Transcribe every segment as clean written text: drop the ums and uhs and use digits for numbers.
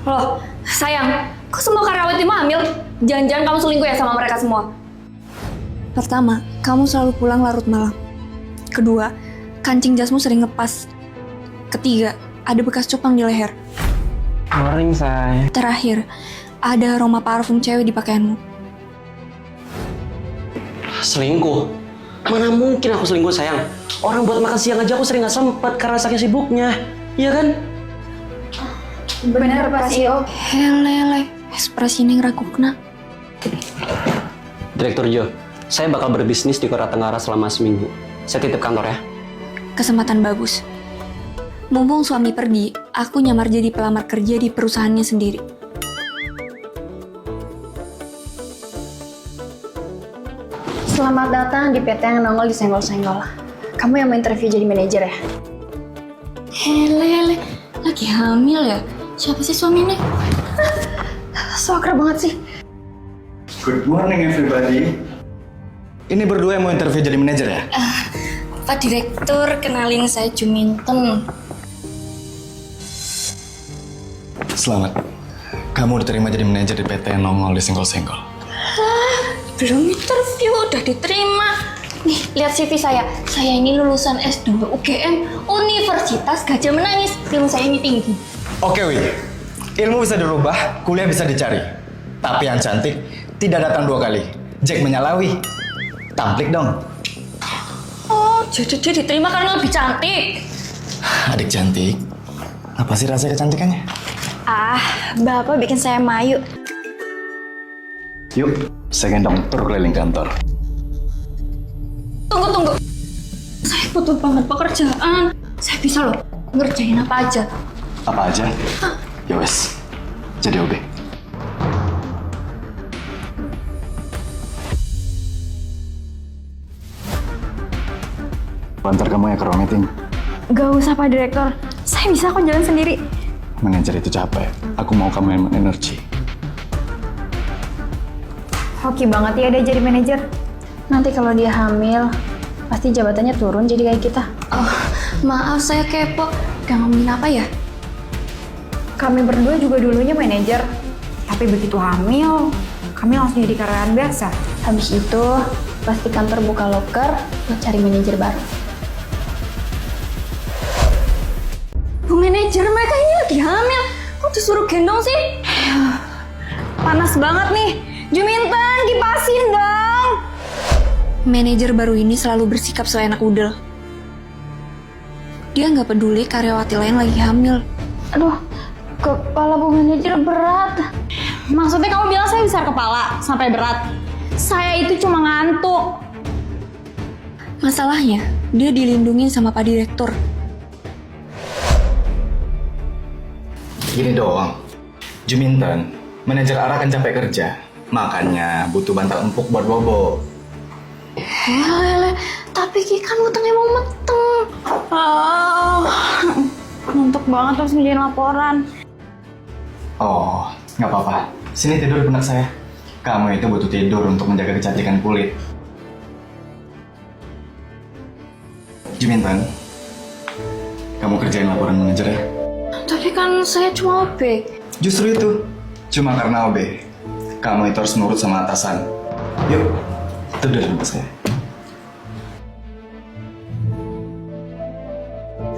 Loh, sayang, kok semua karyawatimu hamil? Jangan-jangan kamu selingkuh ya sama mereka semua? Pertama, kamu selalu pulang larut malam. Kedua, kancing jasmu sering ngepas. Ketiga, ada bekas cupang di leher. Morning, say. Terakhir, ada aroma parfum cewek di pakaianmu. Selingkuh? Mana mungkin aku selingkuh, sayang? Orang buat makan siang aja aku sering gak sempet karena saking sibuknya. Iya kan? Bener, Pak CEO. Helele, ekspresi ini ngeragukna. Direktur Jo, saya bakal berbisnis di Kota Tenggara selama seminggu. Saya titip kantor ya. Kesempatan bagus. Mumpung suami pergi, aku nyamar jadi pelamar kerja di perusahaannya sendiri. Selamat datang di PT yang nongol di Senggol-Senggol. Kamu yang mau interview jadi manajer ya? Helele, lagi hamil ya? Siapa sih suaminya? So akrab banget sih. Good morning everybody. Ini berdua yang mau interview jadi manajer ya? Pak Direktur, kenalin saya Juminten. Selamat. Kamu diterima jadi manajer di PT yang nongol di Senggol-Senggol. Belum interview, udah diterima. Nih, lihat CV saya. Saya ini lulusan S2 UGM, Universitas Gajah Menangis. Ilmu saya ini tinggi. Oke Wi, ilmu bisa dirubah, kuliah bisa dicari. Tapi yang cantik tidak datang 2 kali. Jack menyalawi. Tamplik dong. Oh, jadi dia diterima karena lebih cantik. Adik cantik. Apa sih rasa kecantikannya? Bapak bikin saya mayu. Yuk, saya gendong tur keliling kantor. Tunggu. Saya butuh banget pekerjaan. Saya bisa loh ngerjain apa aja. Apa aja? Ya wes, jadi OB. Antar kamu ya ke ruang meeting. Gak usah Pak Direktur, saya bisa kok jalan sendiri. Manajer itu capek, aku mau kamu yang energi. Hoki banget ya dia jadi manajer. Nanti kalau dia hamil, pasti jabatannya turun jadi kayak kita. Oh, maaf saya kepo. Udah ngomongin apa ya? Kami berdua juga dulunya manajer, tapi begitu hamil, kami langsung jadi karyawan biasa. Habis itu, pasti kantor buka loker buat cari manajer baru. Bu manajer, mereka ini lagi hamil. Kok disuruh gendong sih? Panas banget nih. Juminten, kipasin dong. Manajer baru ini selalu bersikap seenak udel. Dia nggak peduli karyawati lain lagi hamil. Aduh, kepala Bu manajer berat. Maksudnya kamu bilang saya besar kepala sampai berat? Saya itu cuma ngantuk. Masalahnya, dia dilindungi sama Pak Direktur. Gini doang, Juminten, manajer Ara kan capek kerja, makanya butuh bantal empuk buat bobo. Hele, tapi Ki kan utangnya mau meteng. Ngantuk banget terus ngerjain laporan. Oh, nggak apa-apa. Sini tidur di benak saya. Kamu itu butuh tidur untuk menjaga kecantikan kulit. Juminten, kamu kerjain laporan manajer ya? Tapi kan saya cuma OB. Justru itu, cuma karena OB, kamu itu harus nurut sama atasan. Yuk, tidur di benak saya.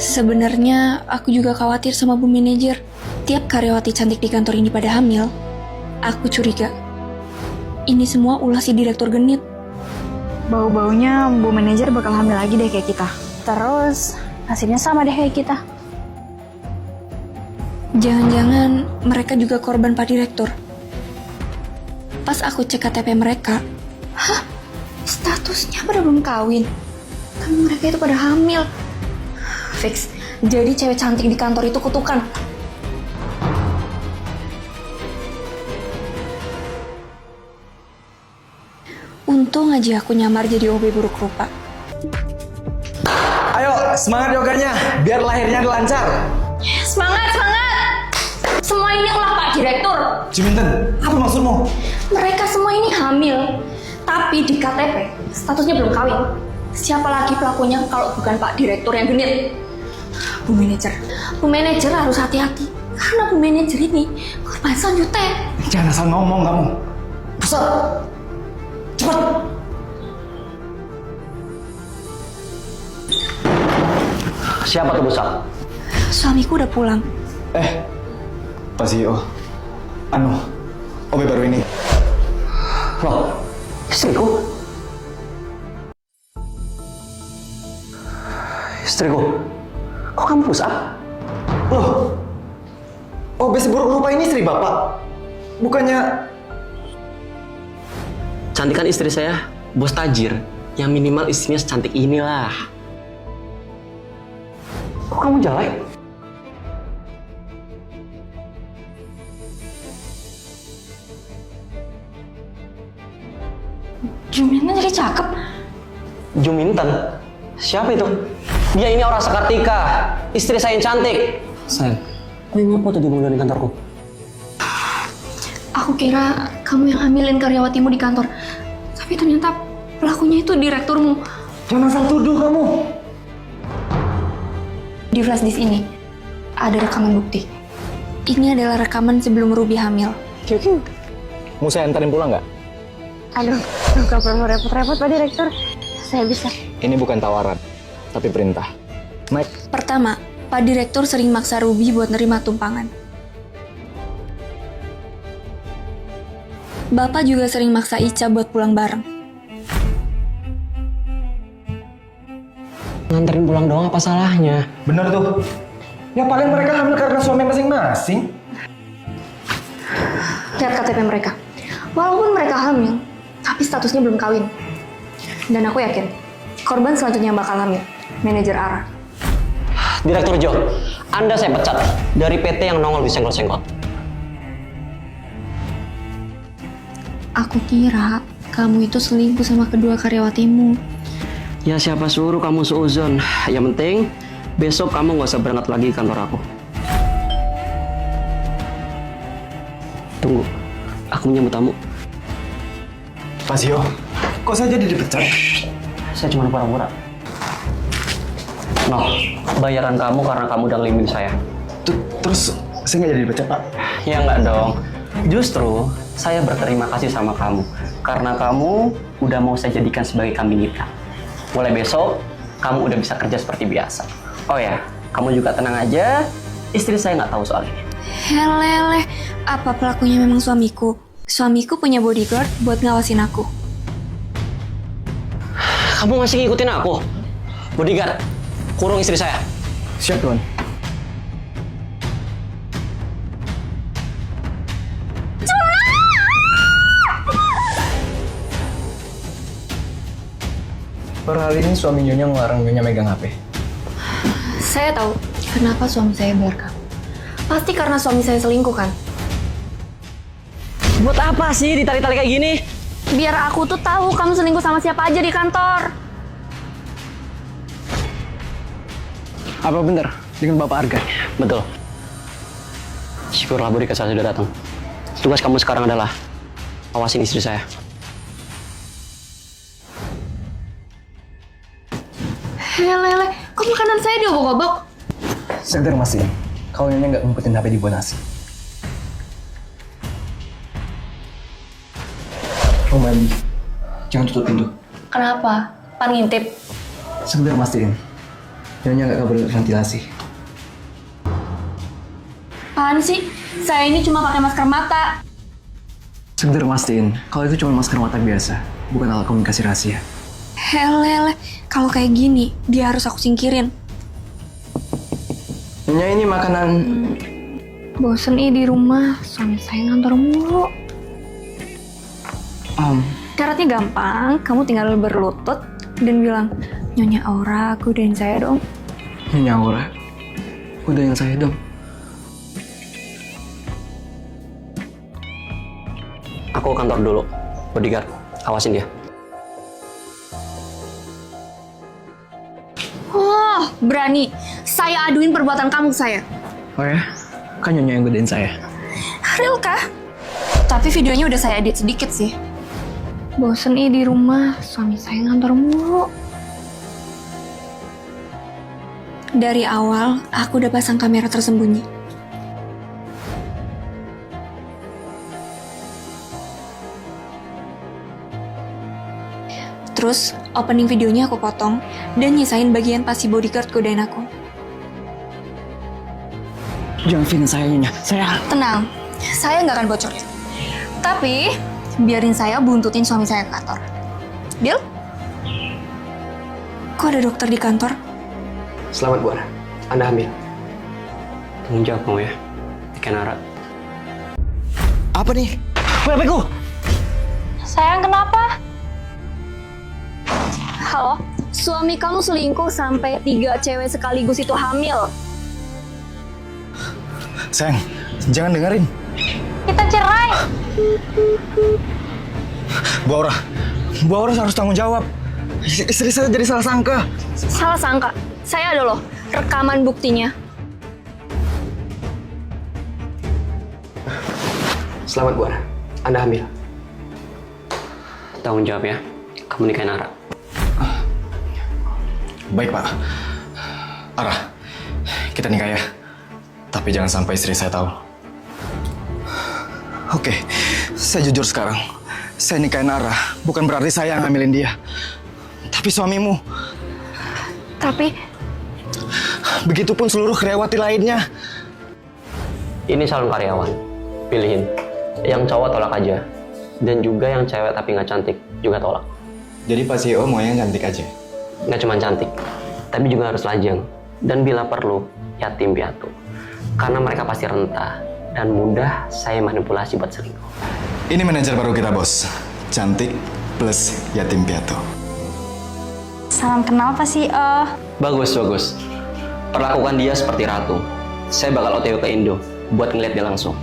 Sebenarnya aku juga khawatir sama Bu manajer. Tiap karyawati cantik di kantor ini pada hamil, aku curiga. Ini semua ulah si direktur genit. Bau-baunya Bu manajer bakal hamil lagi deh kayak kita. Terus hasilnya sama deh kayak kita. Jangan-jangan mereka juga korban Pak Direktur. Pas aku cek KTP mereka, statusnya pada belum kawin. Kan mereka itu pada hamil. Fix, jadi cewek cantik di kantor itu kutukan. Untung aja aku nyamar jadi OB buruk rupa. Ayo, semangat yoganya, biar lahirnya lancar. Semangat! Semua ini ulah Pak Direktur. Juminten, apa maksudmu? Mereka semua ini hamil, tapi di KTP statusnya belum kawin. Siapa lagi pelakunya kalau bukan Pak Direktur yang genit? Bu manajer harus hati-hati. Karena Bu manajer ini korban selanjutnya. Jangan asal ngomong kamu. Pusat. Cepat. Siapa tuh Busat? Suamiku udah pulang. Pak CEO. OB baru ini. Loh, istriku? Istriku? Kok kamu push up? Loh, OB seburuk rupa ini istri Bapak. Bukannya... Cantikan istri saya, bos tajir. Yang minimal istrinya secantik inilah. Kok kamu jelek? Juminten jadi cakep. Juminten? Siapa itu? Dia ini orang Sekartika. Istri saya yang cantik. Sayang, kok ngapa tuh dia di kantorku? Aku kira kamu yang hamilin karyawatimu di kantor. Tapi ternyata pelakunya itu direkturmu. Jangan asal tuduh kamu. Di flash disk ini ada rekaman bukti. Ini adalah rekaman sebelum Ruby hamil. Mau saya antarin pulang nggak? Aduh, gak perlu repot-repot Pak Direktur. Saya bisa. Ini bukan tawaran, tapi perintah. Mike, Pertama, Pak Direktur sering maksa Ruby buat nerima tumpangan. Bapak juga sering maksa Ica buat pulang bareng. Nganterin pulang doang apa salahnya? bener tuh. Ya paling mereka hamil karena suami masing-masing. Lihat KTP mereka. Walaupun mereka hamil, tapi statusnya belum kawin. Dan aku yakin, korban selanjutnya yang bakal hamil, manajer Ara. Direktur Jo, Anda saya pecat dari PT yang nongol di senggol-senggol. Aku kira kamu itu selingkuh sama kedua karyawatimu. Ya siapa suruh kamu seuzon. Yang penting, besok kamu nggak usah berangkat lagi ke kantor aku. Tunggu, aku menyambut tamu. Pak Sio, kok saya jadi dipecat? Saya cuma pura-pura. Noh, bayaran kamu karena kamu udah ngelimin saya. Terus saya nggak jadi dipecat, Pak? Ya nggak dong. Justru saya berterima kasih sama kamu karena kamu udah mau saya jadikan sebagai kambing hitam. Mulai besok kamu udah bisa kerja seperti biasa. Oh ya, kamu juga tenang aja. Istri saya nggak tahu soal ini. Helele, apa pelakunya memang suamiku? Suamiku punya bodyguard buat ngawasin aku. Kamu masih ngikutin aku? Bodyguard, kurung istri saya. Siap, Tuan. Per hari ini suami Nyonya ngelarang Nyonya megang HP. Saya tahu kenapa suami saya bayar kamu. Pasti karena suami saya selingkuh kan? Buat apa sih ditali-tali kayak gini? Biar aku tuh tahu kamu selingkuh sama siapa aja di kantor. Apa bener? Dengan Bapak Argan? Betul. Syukurlah bodyguard saya sudah datang. Tugas kamu sekarang adalah awasin istri saya. Helele, kok makanan saya diobok-obok? Sebentar masih. Kalau Nyonya nggak ngumpetin HP di buah nasi. Oh, Mami. Jangan tutup pintu. Kenapa? Pan ngintip. Sebentar mastiin. Nyonya nggak kabar ventilasi. Apaan sih? Saya ini cuma pakai masker mata. Sebentar mastiin. Kalau itu cuma masker mata biasa, bukan alat komunikasi rahasia. Helele, kalau kayak gini, dia harus aku singkirin. Nyonya ini makanan... Bosen di rumah, suami saya ngantor mulu. Syaratnya gampang, kamu tinggal berlutut dan bilang, Nyonya Aura, godain saya dong. Nyonya Aura, godain saya dong. Aku ke kantor dulu. Bodyguard, awasin dia. Oh, berani. Saya aduin perbuatan kamu ke saya. Oh ya? Kan Nyonya yang godain saya. Real kah? Tapi videonya udah saya edit sedikit sih. Bosen di rumah, suami saya ngantor mulu. Dari awal, aku udah pasang kamera tersembunyi. Terus, opening videonya aku potong dan nyisain bagian pas si bodyguard godain aku. Jangan film saya, Nyonya. Tenang, saya nggak akan bocorin. Tapi, biarin saya buntutin suami saya ke kantor. Deal? Kok ada dokter di kantor? Selamat, Bu Ara. Anda hamil. Tanggung jawab kamu ya. Ikan Ara. Apa nih? HPku! Sayang, kenapa? Halo? Suami kamu selingkuh sampai 3 cewek sekaligus itu hamil. Sayang, jangan dengerin. Kita cerai. Bu Aura harus tanggung jawab. Istri saya jadi salah sangka. Salah sangka. Saya ada loh rekaman buktinya. Selamat, Bu Ara. Anda hamil. Tanggung jawab ya. Kamu nikahin Ara. Baik, Pak. Ara, kita nikah ya. Tapi jangan sampai istri saya tahu. Oke, saya jujur sekarang. Saya nikahin Ara, bukan berarti saya yang ngambilin dia. Tapi suamimu. Tapi Begitupun seluruh karyawati lainnya. Ini calon karyawan. Pilihin. Yang cowok tolak aja. Dan juga yang cewek tapi nggak cantik juga tolak. Jadi Pak CEO mau yang cantik aja? Nggak cuma cantik, tapi juga harus lajang. Dan bila perlu, yatim piatu. Karena mereka pasti rentah dan mudah saya manipulasi buat selingkuh. Ini manajer baru kita, bos. Cantik plus yatim piatu. Salam kenal Pak CEO. Bagus, bagus. Perlakukan dia seperti ratu. Saya bakal OTW ke Indo buat ngeliat dia langsung.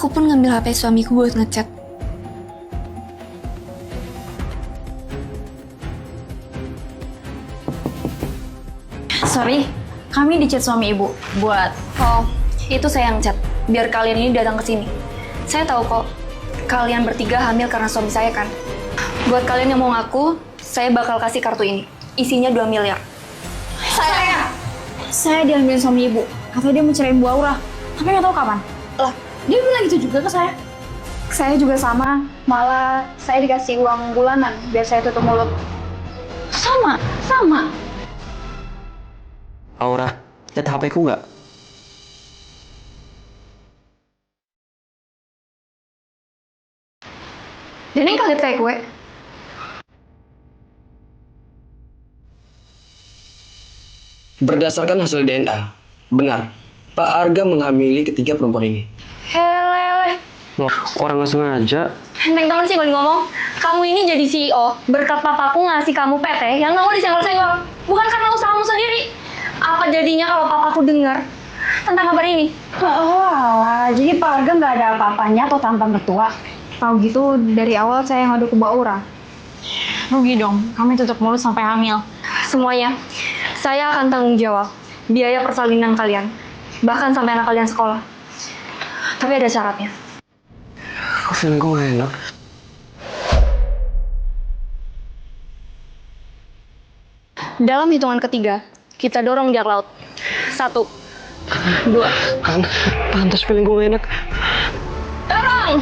aku pun ngambil HP suamiku buat ngechat. Sorry, kami di chat suami ibu buat. Oh, itu saya yang chat. Biar kalian ini datang ke sini. Saya tahu kok, kalian bertiga hamil karena suami saya kan. Buat kalian yang mau ngaku, saya bakal kasih kartu ini. Isinya 2 miliar. Saya diambil suami ibu. Katanya dia mau ceraiin Bu Aura. Tapi nggak tahu kapan. Lah, dia bilang gitu juga ke saya. Saya juga sama. Malah saya dikasih uang bulanan biar saya tutup mulut. Sama. Aura, lihat HP-ku nggak? Dan ini kaget kayak gue. Berdasarkan hasil DNA, benar, Pak Arga menghamili ketiga perempuan ini. Helele. Wah, orang nggak sengaja. Neng banget sih kalau ngomong. Kamu ini jadi CEO berkat papaku ngasih kamu PT yang kamu disenggol-senggol. Bukan karena usahamu sendiri. Apa jadinya kalau papaku dengar tentang kabar ini? Oh alah, jadi Pak Arga nggak ada apa-apanya atau tanpa mertua. Tahu gitu dari awal saya ngadu ke Bu Aura. Rugi dong, kami tutup mulut sampai hamil. Semuanya, saya akan tanggung jawab biaya persalinan kalian, bahkan sampai anak kalian sekolah. Tapi ada syaratnya. Kok feeling gue nggak enak? Dalam hitungan ketiga, kita dorong jak laut. 1, 2. Pantas feeling gue nggak enak. Dorong!